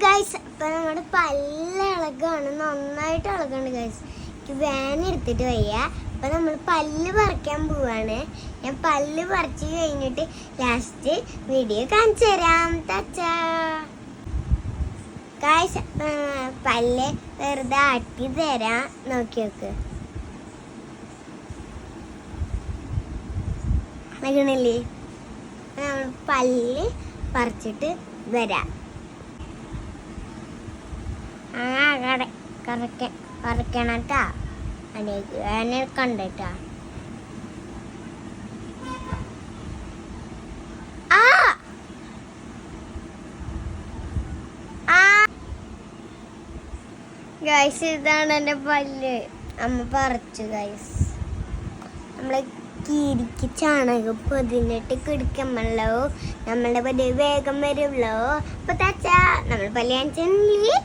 Guys, അപ്പം നമ്മുടെ പല്ല് ഇളകാണ്, നന്നായിട്ട് ഇളകാണ് ഗൈസ്. എനിക്ക് വേനെടുത്തിട്ട് വയ്യ. അപ്പം നമ്മൾ പല്ല് പറിക്കാൻ പോവാണ്. ഞാൻ പല്ല് പറിച്ച് കഴിഞ്ഞിട്ട് ലാസ്റ്റ് വീഡിയോ കാണിച്ചു തരാം. തച്ചാ ഗൈസ്, പല്ല് വെറുതെ ആട്ടി തരാം, നോക്കി നോക്ക്. മകണില്ലേ, നമ്മൾ പല്ല് പറിച്ചിട്ട് വരാം. കറക്കണട്ടാ, അതിനെ കണ്ടട്ടാ. ഗൈസ്, ഇതാണ് എൻ്റെ പല്ല്. അമ്മ പറിച്ചു ഗൈസ്. നമ്മളെ കീരിക്ക് ചാണകം പൊതിഞ്ഞിട്ട് കിടക്കുമല്ലോ, നമ്മളുടെ പല്ല് വേഗം വരുമല്ലോ. അപ്പൊ താച്ചാ നമ്മൾ പല്ല് കാണിച്ചില്ലേ.